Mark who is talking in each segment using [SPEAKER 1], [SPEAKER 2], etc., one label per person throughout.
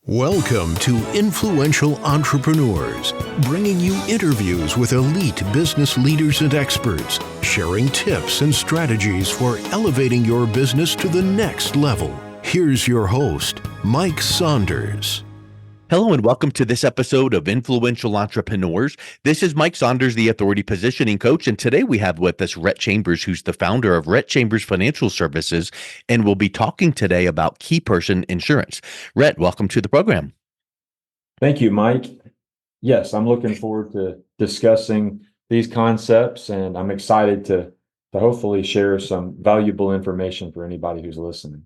[SPEAKER 1] Welcome to Influential Entrepreneurs, bringing you interviews with elite business leaders and experts, sharing tips and strategies for elevating your business to the next level. Here's your host, Mike Saunders.
[SPEAKER 2] Hello and welcome to this episode of Influential Entrepreneurs. This is Mike Saunders, the Authority Positioning Coach, and today we have with us Rhett Chambers, who's the founder of Rhett Chambers Financial Services, and we'll be talking today about key person insurance. Rhett, welcome to the program.
[SPEAKER 3] Thank you, Mike. Yes, I'm looking forward to discussing these concepts, and I'm excited to hopefully share some valuable information for anybody who's listening.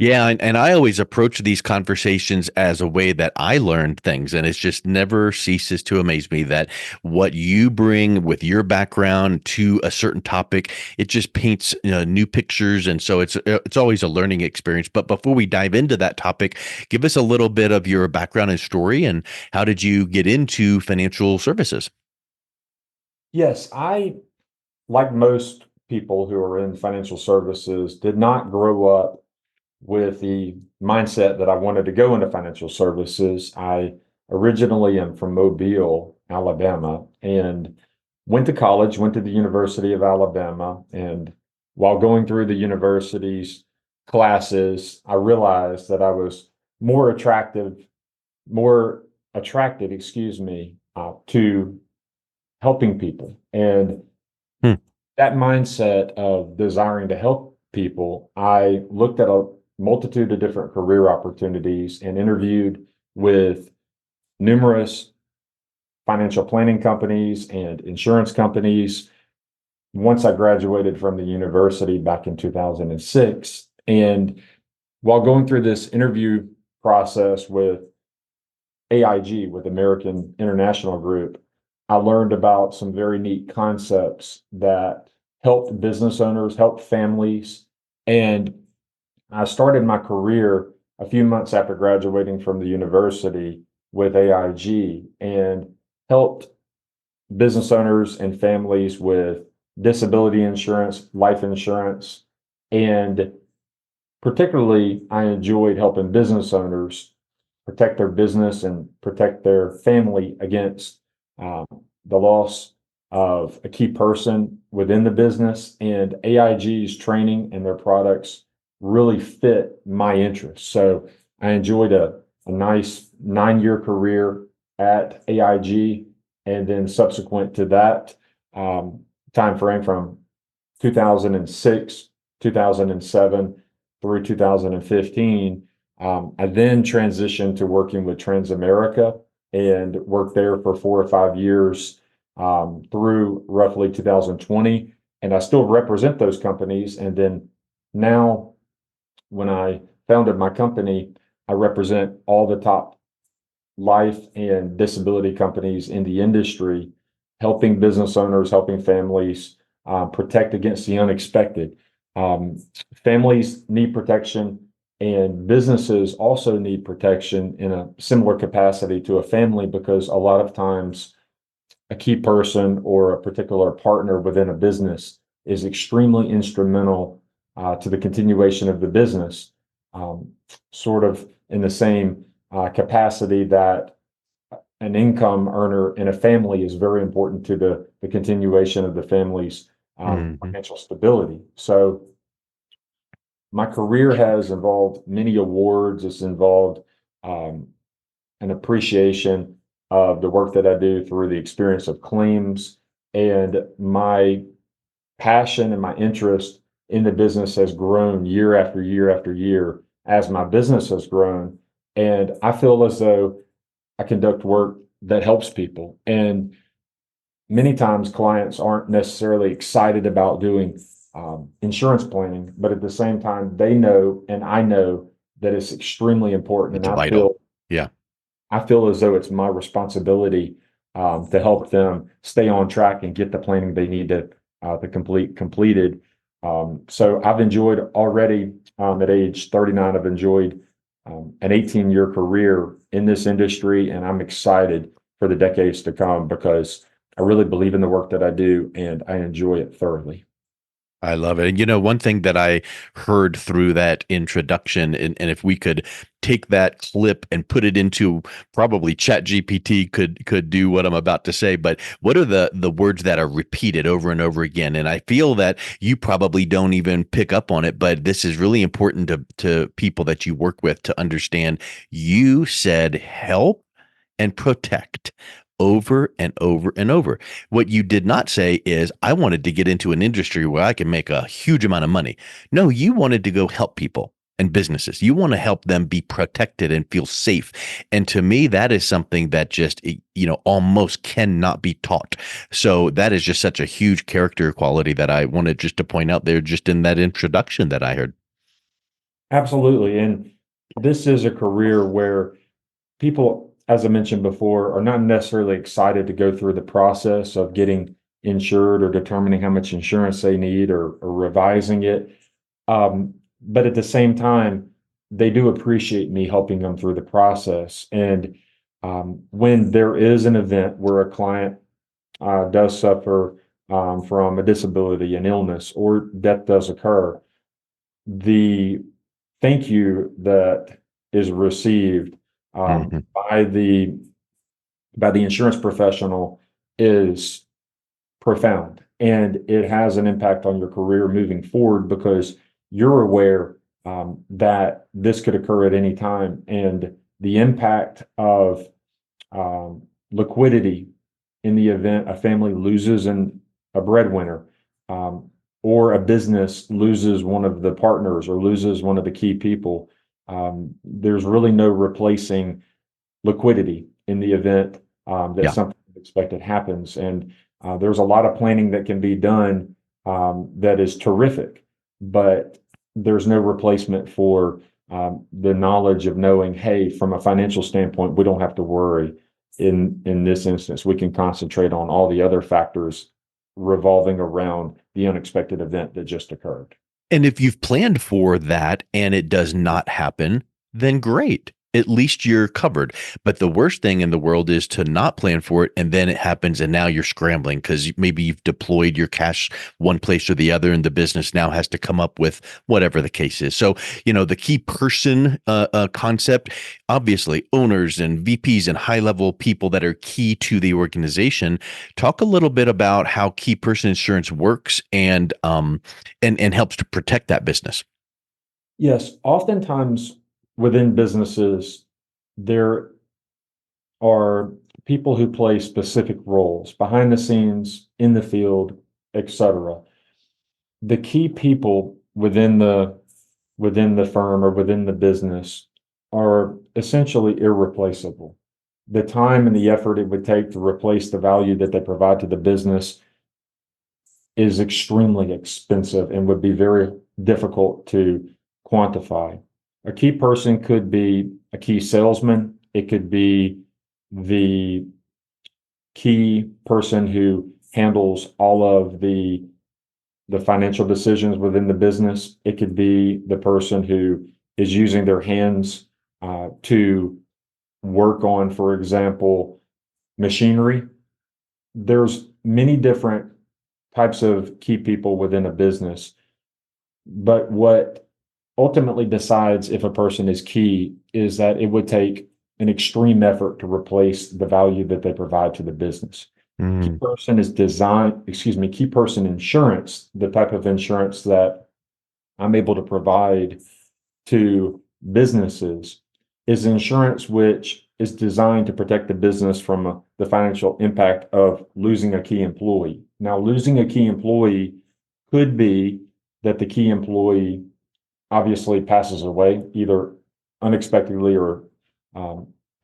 [SPEAKER 2] Yeah, and I always approach these conversations as a way that I learned things, and it just never ceases to amaze me that what you bring with your background to a certain topic, it just paints new pictures, and so it's always a learning experience. But before we dive into that topic, give us a little bit of your background and story, and how did you get into financial services?
[SPEAKER 3] Yes, I, like most people who are in financial services, did not grow up with the mindset that I wanted to go into financial services. I originally am from Mobile, Alabama, and went to college, went to the University of Alabama. And while going through the university's classes, I realized that I was more attracted, to helping people. And that mindset of desiring to help people, I looked at a multitude of different career opportunities and interviewed with numerous financial planning companies and insurance companies once I graduated from the university back in 2006. And while going through this interview process with AIG, with American International Group, I learned about some very neat concepts that helped business owners, helped families, and I started my career a few months after graduating from the university with AIG and helped business owners and families with disability insurance, life insurance, and particularly I enjoyed helping business owners protect their business and protect their family against the loss of a key person within the business. And AIG's training and their products really fit my interests. So I enjoyed a nice 9-year career at AIG, and then subsequent to that time frame from 2006, 2007 through 2015, I then transitioned to working with Transamerica and worked there for 4 or 5 years through roughly 2020. And I still represent those companies. And then now, when I founded my company, I represent all the top life and disability companies in the industry, helping business owners, helping families protect against the unexpected. Families need protection, and businesses also need protection in a similar capacity to a family, because a lot of times a key person or a particular partner within a business is extremely instrumental to the continuation of the business, sort of in the same capacity that an income earner in a family is very important to the continuation of the family's financial stability. So my career has involved many awards. It's involved an appreciation of the work that I do through the experience of claims, and my passion and my interest in the business has grown year after year after year as my business has grown. And I feel as though I conduct work that helps people. And many times clients aren't necessarily excited about doing insurance planning, but at the same time, they know, and I know, that it's extremely important.
[SPEAKER 2] It's vital. Yeah.
[SPEAKER 3] I feel as though it's my responsibility to help them stay on track and get the planning they need to completed. So I've enjoyed already at age 39, I've enjoyed an 18-year career in this industry, and I'm excited for the decades to come because I really believe in the work that I do and I enjoy it thoroughly.
[SPEAKER 2] I love it. And one thing that I heard through that introduction, and if we could take that clip and put it into probably Chat GPT could do what I'm about to say, but what are the words that are repeated over and over again? And I feel that you probably don't even pick up on it, but this is really important to people that you work with to understand. You said help and protect over and over and over. What you did not say is, I wanted to get into an industry where I can make a huge amount of money. No, you wanted to go help people and businesses. You want to help them be protected and feel safe. And to me, that is something that just, almost cannot be taught. So that is just such a huge character quality that I wanted just to point out there just in that introduction that I heard.
[SPEAKER 3] Absolutely. And this is a career where people, as I mentioned before, are not necessarily excited to go through the process of getting insured or determining how much insurance they need or revising it. But at the same time, they do appreciate me helping them through the process. And when there is an event where a client does suffer from a disability, an illness, or death does occur, the thank you that is received
[SPEAKER 2] Mhm.
[SPEAKER 3] by the insurance professional is profound, and it has an impact on your career moving forward because you're aware that this could occur at any time, and the impact of liquidity in the event a family loses a breadwinner, um, or a business loses one of the partners or loses one of the key people. There's really no replacing liquidity in the event that
[SPEAKER 2] Yeah.
[SPEAKER 3] something unexpected happens. And there's a lot of planning that can be done that is terrific, but there's no replacement for the knowledge of knowing, hey, from a financial standpoint, we don't have to worry in this instance. We can concentrate on all the other factors revolving around the unexpected event that just occurred.
[SPEAKER 2] And if you've planned for that and it does not happen, then great. At least you're covered. But the worst thing in the world is to not plan for it and then it happens and now you're scrambling because maybe you've deployed your cash one place or the other and the business now has to come up with whatever the case is. So, the key person concept, obviously owners and VPs and high level people that are key to the organization. Talk a little bit about how key person insurance works and helps to protect that business.
[SPEAKER 3] Yes, oftentimes within businesses, there are people who play specific roles behind the scenes, in the field, etc. The key people within the firm or within the business are essentially irreplaceable. The time and the effort it would take to replace the value that they provide to the business is extremely expensive and would be very difficult to quantify. A key person could be a key salesman. It could be the key person who handles all of the financial decisions within the business. It could be the person who is using their hands to work on, for example, machinery. There's many different types of key people within a business, but what ultimately decides if a person is key is that it would take an extreme effort to replace the value that they provide to the business. Key
[SPEAKER 2] Mm,
[SPEAKER 3] person is design, excuse me, key person insurance, the type of insurance that I'm able to provide to businesses is insurance which is designed to protect the business from the financial impact of losing a key employee. Now, losing a key employee could be that the key employee obviously passes away either unexpectedly or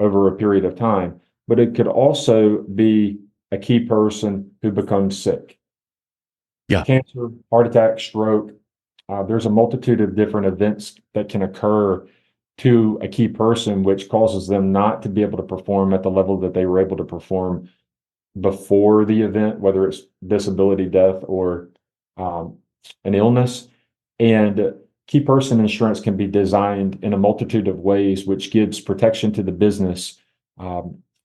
[SPEAKER 3] over a period of time, but it could also be a key person who becomes sick.
[SPEAKER 2] yeah.
[SPEAKER 3] Cancer, heart attack, stroke. There's a multitude of different events that can occur to a key person, which causes them not to be able to perform at the level that they were able to perform before the event, whether it's disability, death, or um, an illness. And key person insurance can be designed in a multitude of ways, which gives protection to the business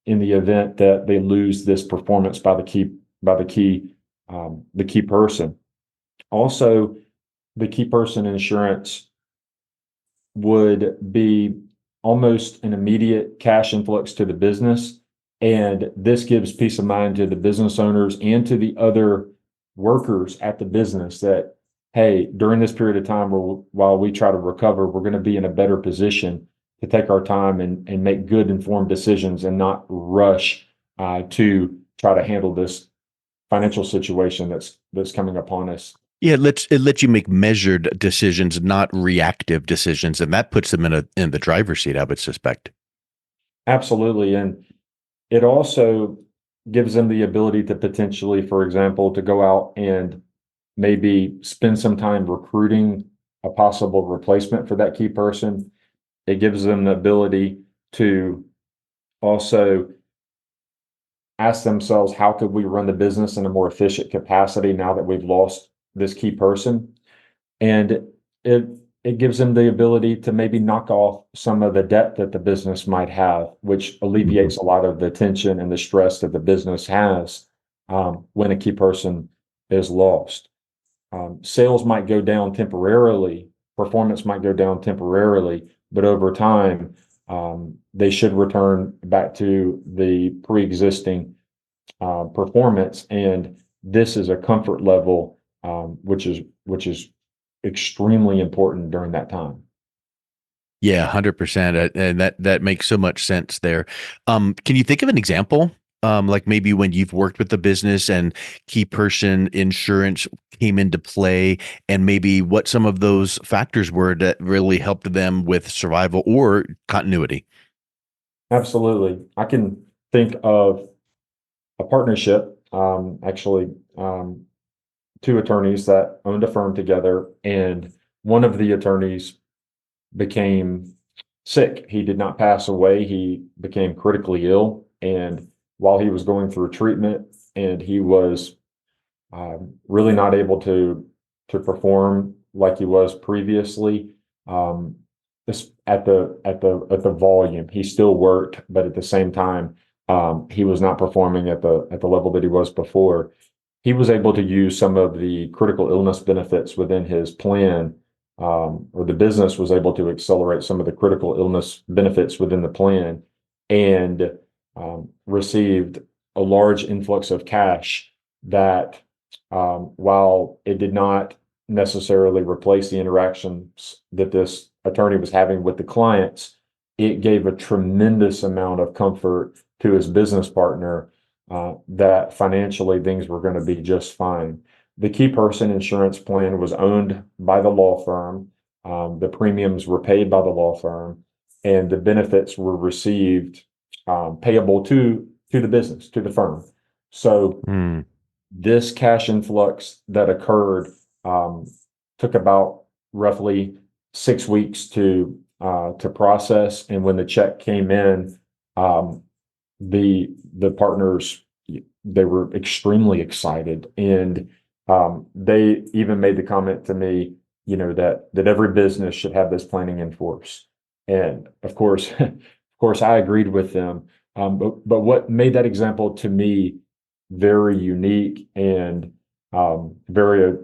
[SPEAKER 3] in the event that they lose this performance by the key person. Also, the key person insurance would be almost an immediate cash influx to the business. And this gives peace of mind to the business owners and to the other workers at the business that, hey, during this period of time while we try to recover, we're going to be in a better position to take our time and make good informed decisions and not rush to try to handle this financial situation that's coming upon us.
[SPEAKER 2] Yeah, it lets you make measured decisions, not reactive decisions, and that puts them in the driver's seat, I would suspect.
[SPEAKER 3] Absolutely. And it also gives them the ability to potentially, for example, to go out and maybe spend some time recruiting a possible replacement for that key person. It gives them the ability to also ask themselves, how could we run the business in a more efficient capacity now that we've lost this key person? And it gives them the ability to maybe knock off some of the debt that the business might have, which alleviates a lot of the tension and the stress that the business has when a key person is lost. Sales might go down temporarily, performance might go down temporarily, but over time, they should return back to the pre-existing performance. And this is a comfort level, which is extremely important during that time.
[SPEAKER 2] Yeah, 100%. And that makes so much sense there. Can you think of an example? Like maybe when you've worked with the business and key person insurance came into play, and maybe what some of those factors were that really helped them with survival or continuity?
[SPEAKER 3] Absolutely. I can think of a partnership, actually, two attorneys that owned a firm together, and one of the attorneys became sick. He did not pass away. He became critically ill. And while he was going through treatment and he was really not able to perform like he was previously, this at the volume, he still worked, but at the same time, he was not performing at the level that he was before. He was able to use some of the critical illness benefits within his plan, or the business was able to accelerate some of the critical illness benefits within the plan, and received a large influx of cash that, while it did not necessarily replace the interactions that this attorney was having with the clients, it gave a tremendous amount of comfort to his business partner, that financially things were going to be just fine. The key person insurance plan was owned by the law firm. The premiums were paid by the law firm, and the benefits were received, payable to the business, to the firm. So this cash influx that occurred took about roughly 6 weeks to process, and when the check came in, the partners, they were extremely excited, and they even made the comment to me, that every business should have this planning in force. And of course, I agreed with them. But what made that example to me very unique and very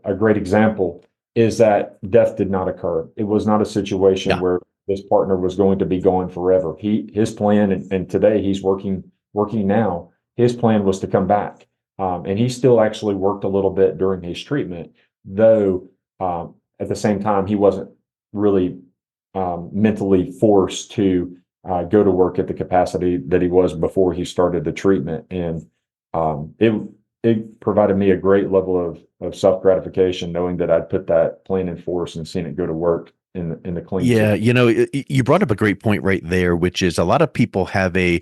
[SPEAKER 3] a great example is that death did not occur. It was not a situation where this partner was going to be gone forever. His plan, and today he's working now. His plan was to come back, and he still actually worked a little bit during his treatment, though at the same time he wasn't really mentally forced to go to work at the capacity that he was before he started the treatment. And it provided me a great level of self-gratification knowing that I'd put that plan in force and seen it go to work in the clean.
[SPEAKER 2] Yeah, you brought up a great point right there, which is a lot of people have a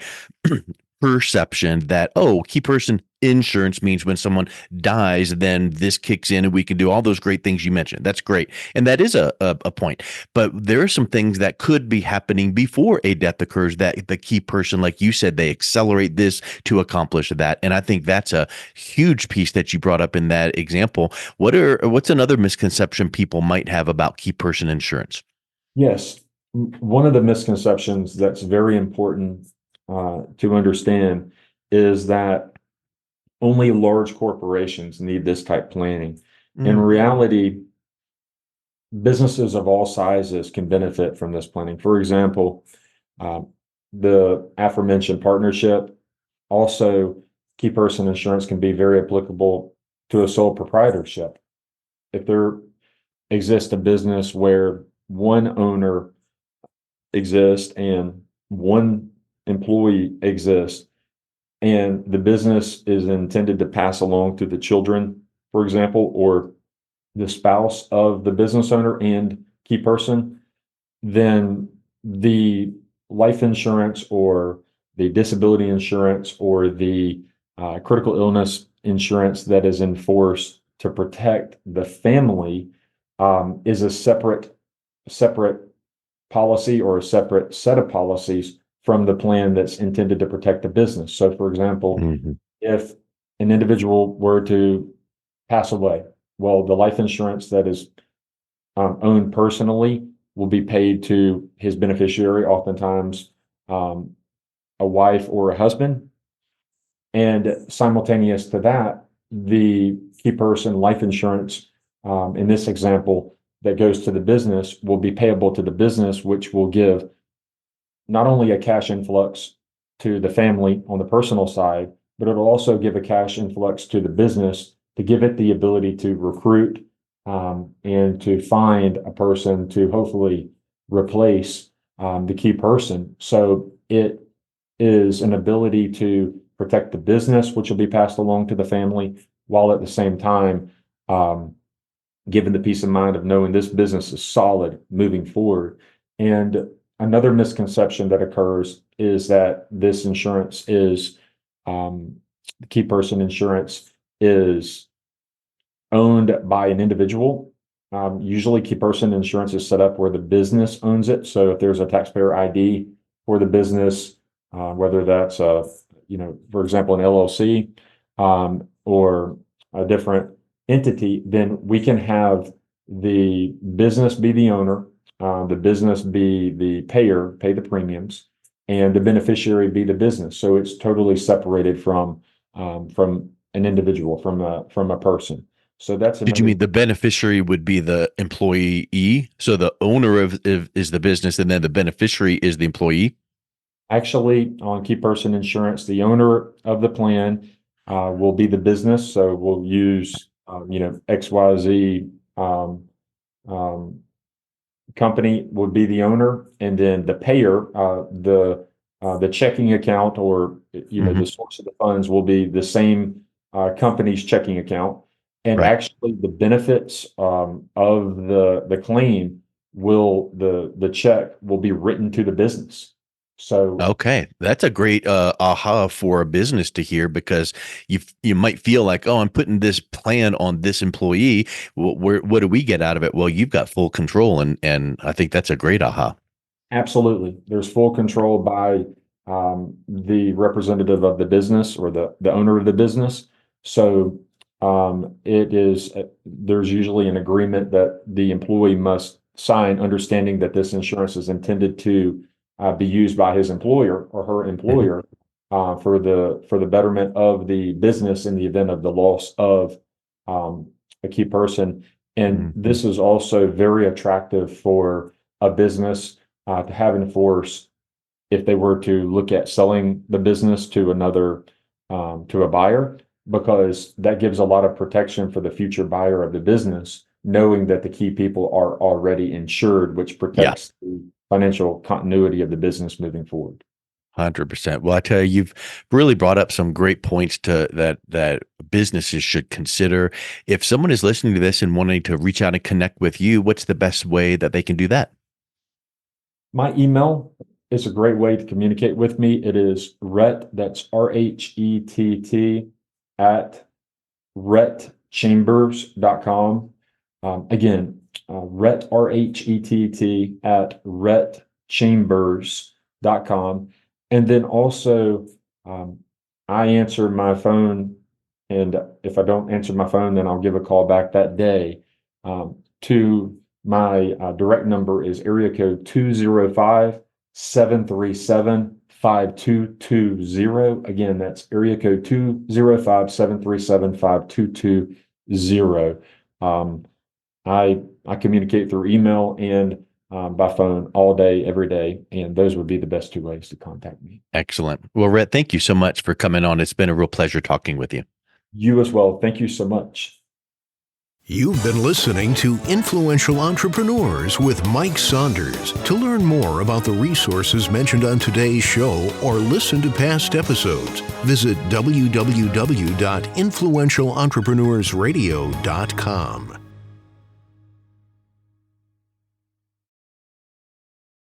[SPEAKER 2] perception that, key person insurance means when someone dies, then this kicks in and we can do all those great things you mentioned. That's great. And that is a point. But there are some things that could be happening before a death occurs that the key person, like you said, they accelerate this to accomplish that. And I think that's a huge piece that you brought up in that example. What's another misconception people might have about key person insurance?
[SPEAKER 3] Yes. One of the misconceptions that's very important to understand is that only large corporations need this type planning. In
[SPEAKER 2] Mm.
[SPEAKER 3] reality, businesses of all sizes can benefit from this planning. For example, um, the aforementioned partnership, also key person insurance can be very applicable to a sole proprietorship. If there exists a business where one owner exists and one employee exists, and the business is intended to pass along to the children, for example, or the spouse of the business owner and key person, then the life insurance or the disability insurance or the critical illness insurance that is in force to protect the family is a separate policy or a separate set of policies from the plan that's intended to protect the business. So, for example,
[SPEAKER 2] Mhm.
[SPEAKER 3] if an individual were to pass away, well, the life insurance that is owned personally will be paid to his beneficiary, oftentimes um, a wife or a husband. And simultaneous to that, the key person life insurance, in this example, that goes to the business will be payable to the business, which will give not only a cash influx to the family on the personal side, but it'll also give a cash influx to the business to give it the ability to recruit and to find a person to hopefully replace the key person. So it is an ability to protect the business, which will be passed along to the family, while at the same time given the peace of mind of knowing this business is solid moving forward. And another misconception that occurs is that this insurance is the key person insurance is owned by an individual. Usually, key person insurance is set up where the business owns it. So if there's a taxpayer ID for the business, whether that's for example, an LLC or a different entity, then we can have the business be the owner, the business be the payer, pay the premiums, and the beneficiary be the business. So it's totally separated from an individual, from a person. So that's
[SPEAKER 2] Did you
[SPEAKER 3] another.
[SPEAKER 2] mean the beneficiary would be the employee? So the owner of is the business, and then the beneficiary is the employee?
[SPEAKER 3] Actually, on key person insurance, the owner of the plan will be the business. So we'll use, XYZ um, company would be the owner, and then the payer, the checking account or
[SPEAKER 2] Hmm.
[SPEAKER 3] the source of the funds will be the same company's checking account. And
[SPEAKER 2] Right.
[SPEAKER 3] actually, the benefits of the claim the check will be written to the business. So
[SPEAKER 2] Okay, that's a great aha for a business to hear, because you might feel like, oh, I'm putting this plan on this employee. What do we get out of it? Well, you've got full control, and I think that's a great aha.
[SPEAKER 3] absolutely. There's full control by the representative of the business or the owner of the business. So there's usually an agreement that the employee must sign, understanding that this insurance is intended to be used by his employer or her
[SPEAKER 2] Mhm.
[SPEAKER 3] employer for the betterment of the business in the event of the loss of a key person. And
[SPEAKER 2] Mhm.
[SPEAKER 3] this is also very attractive for a business to have in force if they were to look at selling the business to another to a buyer, because that gives a lot of protection for the future buyer of the business, knowing that the key people are already insured, which
[SPEAKER 2] Yeah.
[SPEAKER 3] protects the financial continuity of the business moving forward.
[SPEAKER 2] 100%. Well, I tell you, you've really brought up some great points that businesses should consider. If someone is listening to this and wanting to reach out and connect with you, what's the best way that they can do that?
[SPEAKER 3] My email is a great way to communicate with me. It is Rhett, that's RHETT at rhettchambers.com. Again, Rhett, RHETT at rhettchambers.com. And then also, I answer my phone. And if I don't answer my phone, then I'll give a call back that day. To my direct number is area code 205-737-5220. Again, that's area code 205-737-5220. I communicate through email and by phone all day, every day, and those would be the best two ways to contact me.
[SPEAKER 2] Excellent. Well, Rhett, thank you so much for coming on. It's been a real pleasure talking with you.
[SPEAKER 3] You as well. Thank you so much.
[SPEAKER 1] You've been listening to Influential Entrepreneurs with Mike Saunders. To learn more about the resources mentioned on today's show or listen to past episodes, visit www.influentialentrepreneurssradio.com.